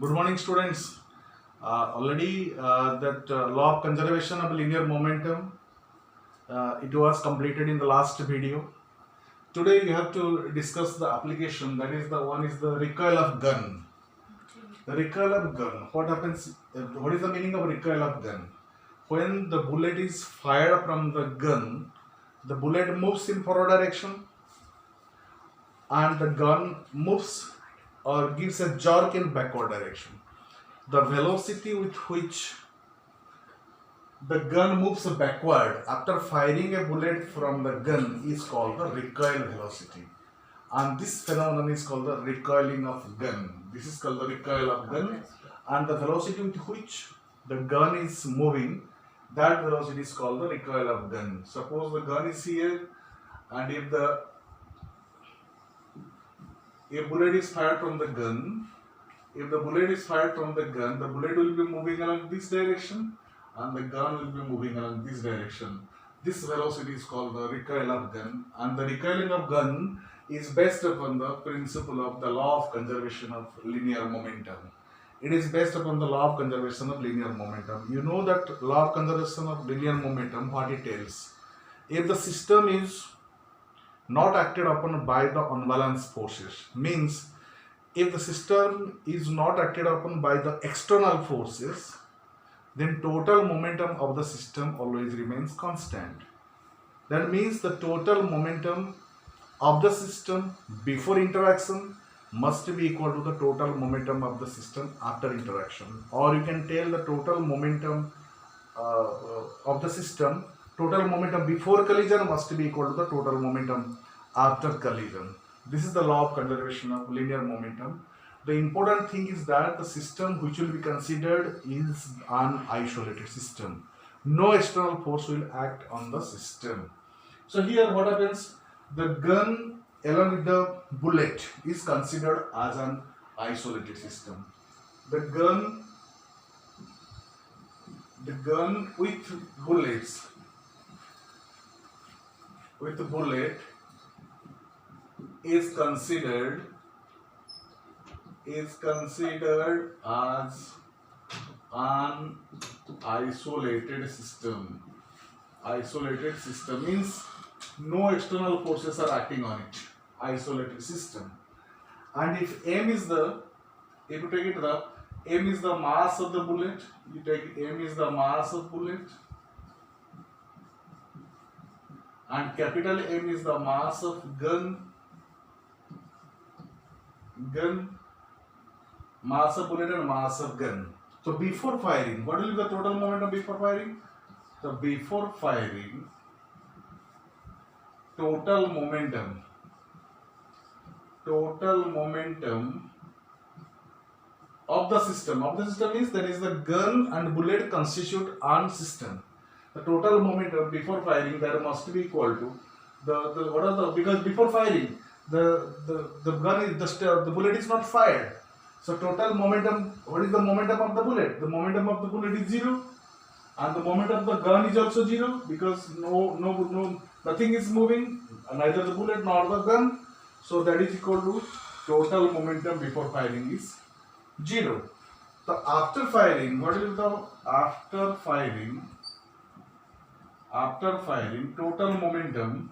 Good morning, students. Already that law of conservation of linear momentum it was completed in the last video. Today you have to discuss the application. That is the one is the recoil of gun. The recoil of gun. What happens? What is the meaning of recoil of gun? When the bullet is fired from the gun, the bullet moves in forward direction, and the gun moves or gives a jerk in backward direction. The velocity with which the gun moves backward after firing a bullet from the gun is called the recoil velocity, and this phenomenon is called the recoiling of gun. This is called the recoil of gun, and the velocity with which the gun is moving, that velocity is called the recoil of gun. Suppose the gun is here, and if a bullet is fired from the gun, if the bullet is fired from the gun, the bullet will be moving along this direction and the gun will be moving along this direction. This velocity is called the recoil of gun, and the recoiling of gun is based upon the principle of the law of conservation of linear momentum. It is based upon the law of conservation of linear momentum. You know that law of conservation of linear momentum, what it tells. If the system is not acted upon by the unbalanced forces, means if the system is not acted upon by the external forces, then total momentum of the system always remains constant. That means the total momentum of the system before interaction must be equal to the total momentum of the system after interaction, or you can tell the total momentum of the system, total momentum before collision must be equal to the total momentum after collision. This is the law of conservation of linear momentum. The important thing is that the system which will be considered is an isolated system. No external force will act on the system. So here what happens? The gun along with the bullet is considered as an isolated system. The gun with bullets, with the bullet is considered as an isolated system. Isolated system means no external forces are acting on it. Isolated system. And if m is the, if you take it the m is the mass of the bullet, you take m is the mass of bullet, and capital M is the mass of gun, mass of bullet and mass of gun. So before firing, what will be the total momentum before firing? So before firing, total momentum of the system. Of the system means that is the gun and bullet constitute an system. The total momentum before firing that must be equal to the what are the, because before firing the gun is the bullet is not fired. So total momentum, what is the momentum of the bullet? The momentum of the bullet is 0, and the momentum of the gun is also 0, because nothing is moving, neither the bullet nor the gun. So that is equal to total momentum before firing is 0. So after firing, what is the after firing total momentum?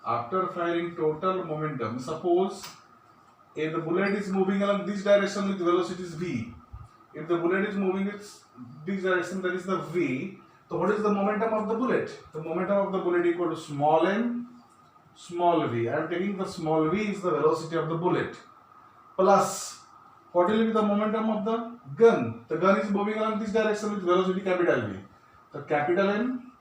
After firing total momentum, suppose if the bullet is moving along this direction with velocity is v. If the bullet is moving with this direction, that is the v. So what is the momentum of the bullet? The momentum of the bullet equal to small m, small v. I am taking the small v is the velocity of the bullet, plus what will be the momentum of the gun? The gun is moving along this direction with velocity capital V. The capital M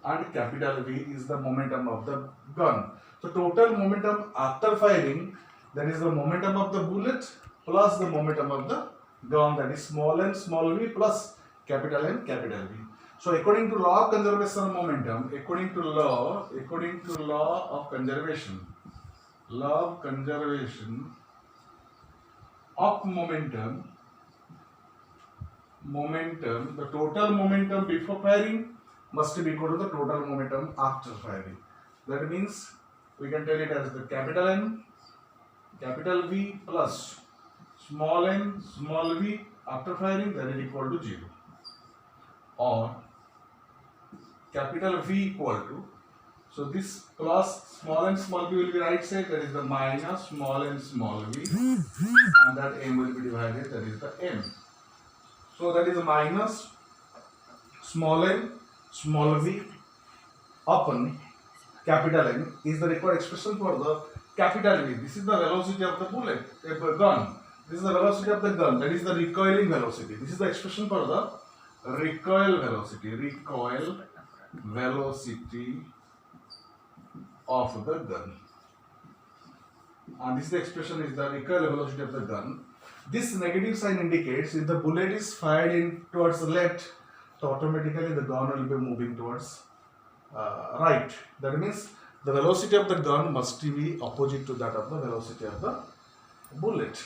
and capital V is the momentum of the gun. So total momentum after firing, that is the momentum of the bullet plus the momentum of the gun, that is small m small v plus capital M capital V. So according to law of conservation of momentum, according to law of conservation of momentum, the total momentum before firing must be equal to the total momentum after firing. That means we can tell it as the capital M, capital V plus small n, small v after firing, that is equal to 0. Or capital V equal to, so this plus small n small v will be right side, that is the minus small n small v, and that m will be divided, that is the m. So that is minus small n small v upon capital N is the required expression for the capital V. This is the velocity of the bullet, gun. This is the velocity of the gun, that is the recoiling velocity. This is the expression for the recoil velocity of the gun. And this is the expression is the recoil velocity of the gun. This negative sign indicates if the bullet is fired in towards the left, so automatically the gun will be moving towards right. That means the velocity of the gun must be opposite to that of the velocity of the bullet.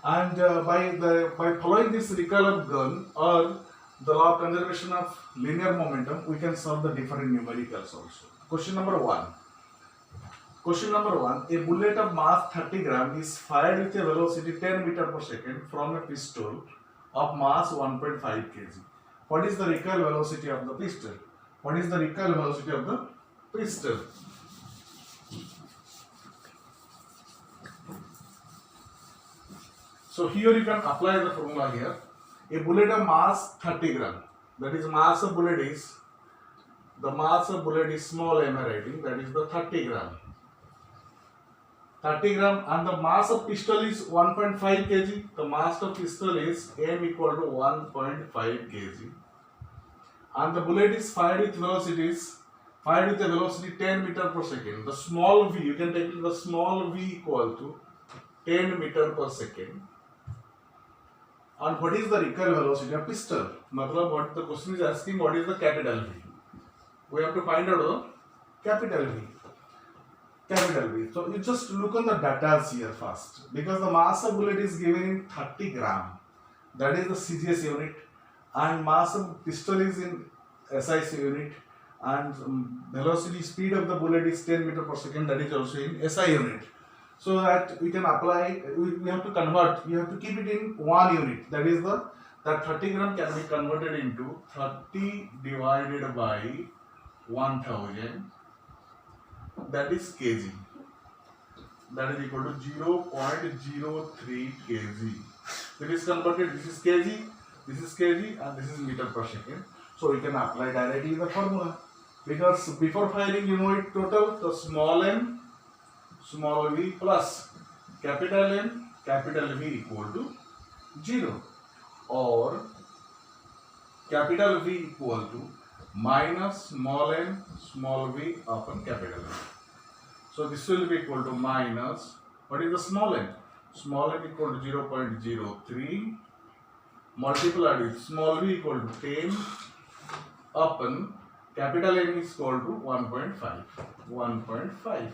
And by following this recoil of gun or the law of conservation of linear momentum, we can solve the different numericals also. Question number 1. Question number 1. A bullet of mass 30 gram is fired with a velocity 10 meter per second from a pistol of mass 1.5 kg. What is the recoil velocity of the pistol? What is the recoil velocity of the pistol? So here you can apply the formula here. A bullet of mass 30 gram. That is mass of bullet is, the mass of bullet is small m I writing, that is the 30 gram. 30 gram, and the mass of pistol is 1.5 kg. The mass of pistol is m equal to 1.5 kg. And the bullet is fired with a velocity 10 meter per second. The small v, you can take it the small v equal to 10 meter per second. And what is the recoil velocity of pistol? Matlab, what the question is asking, what is the capital V? We have to find out the capital V. Capital V. So you just look on the data here first, because the mass of bullet is given in 30 gram. That is the CGS unit, and mass of pistol is in SIC unit, and velocity speed of the bullet is 10 meter per second. That is also in SI unit. So that we can apply, we have to convert, we have to keep it in 1 unit. That is that 30 gram can be converted into 30 divided by 1000, that is kg. That is equal to 0.03 kg. It is converted, this is kg, and this is meter per second. So we can apply directly the formula. Because before firing, you know it total, the small m small v plus capital M capital V equal to 0, or capital V equal to minus small m small v upon capital M. So this will be equal to minus, what is the small m? Small m equal to 0.03 multiplied with small v equal to 10 upon capital M is equal to 1.5.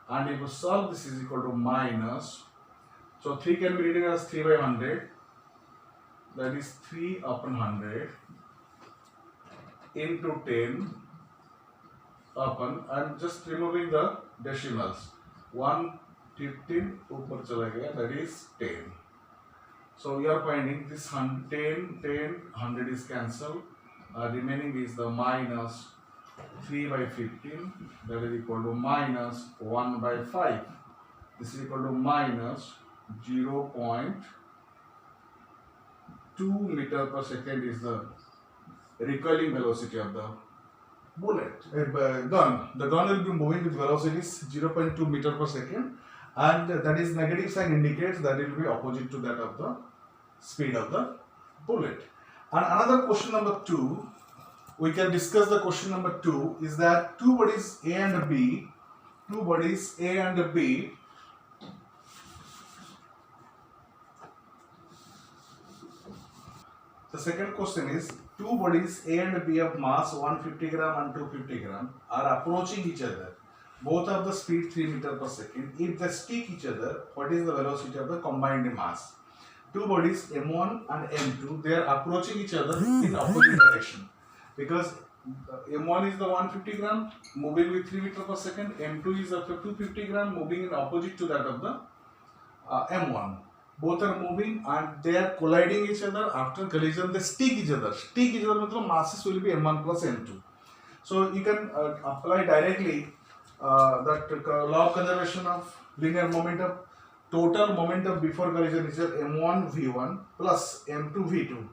And if you solve, this is equal to minus, so 3 can be written as 3 by 100, that is 3 upon 100 into 10 upon, I'm just removing the decimals, 115 upar chala gaya, that is 10. So we are finding this 10, 100 is cancelled, remaining is the minus 3 by 15, that is equal to minus 1 by 5. This is equal to minus 0.2 meter per second is the recoiling velocity of the bullet, gun. The gun will be moving with velocities 0.2 meter per second, and that is negative sign indicates that it will be opposite to that of the speed of the bullet. And another question number 2, we can discuss the question number 2 is that two bodies A and B, the second question is two bodies A and B of mass 150 gram and 250 gram are approaching each other, both of the speed 3 meter per second. If they stick each other, what is the velocity of the combined mass? Two bodies M1 and M2, they are approaching each other in opposite direction, because M1 is the 150 gram moving with 3 meter per second, M2 is the 250 gram moving in opposite to that of the M1. both are moving and they are colliding each other. After collision, they stick each other. Stick each other means masses will be m1 plus m2. So you can apply directly that law of conservation of linear momentum. Total momentum before collision is m1 v1 plus m2 v2,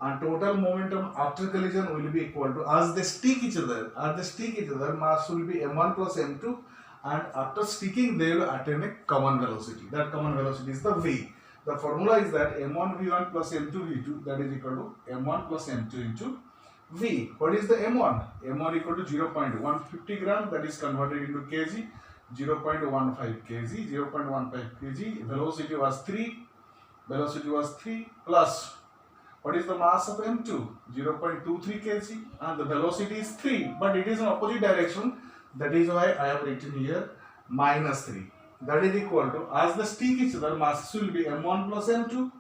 and total momentum after collision will be equal to, as they stick each other, mass will be m1 plus m2, and after sticking they will attain a common velocity. That common velocity is the v. The formula is that m1 v1 plus m2 v2, that is equal to m1 plus m2 into v. What is the m1? m1 equal to 0.150 gram, that is converted into kg. 0.15 kg, 0.15 kg, velocity was 3 plus, what is the mass of m2? 0.23 kg, and the velocity is 3, but it is in opposite direction, that is why I have written here minus 3. That is equal to, as the stick each other, masses will be m1 plus m2,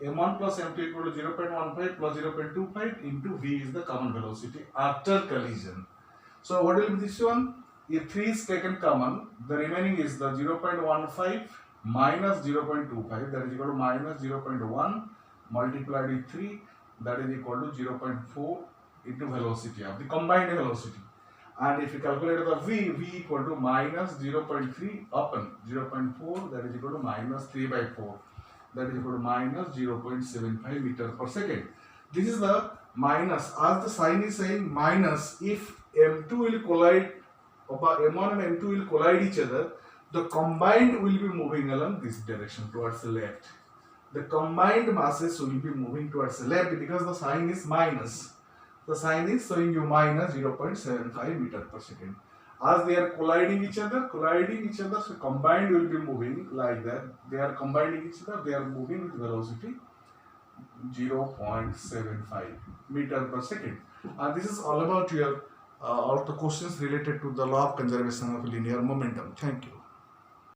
m1 plus m2 equal to 0.15 plus 0.25 into v is the common velocity after collision. So what will be this one? If 3 is taken common, the remaining is the 0.15 minus 0.25, that is equal to minus 0.1 multiplied with 3, that is equal to 0.4 into velocity of the combined velocity. And if you calculate the v equal to minus 0.3 upon 0.4, that is equal to minus 3 by 4, that is equal to minus 0.75 meters per second. This is the minus, as the sign is saying minus. If m2 will collide, m1 and m2 will collide each other, the combined will be moving along this direction towards the left. The combined masses will be moving towards the left because the sign is minus. The sign is showing you minus 0.75 meter per second. As they are colliding each other, so combined will be moving like that. They are combining each other, they are moving with velocity 0.75 meter per second. And this is all about your all the questions related to the law of conservation of linear momentum. Thank you.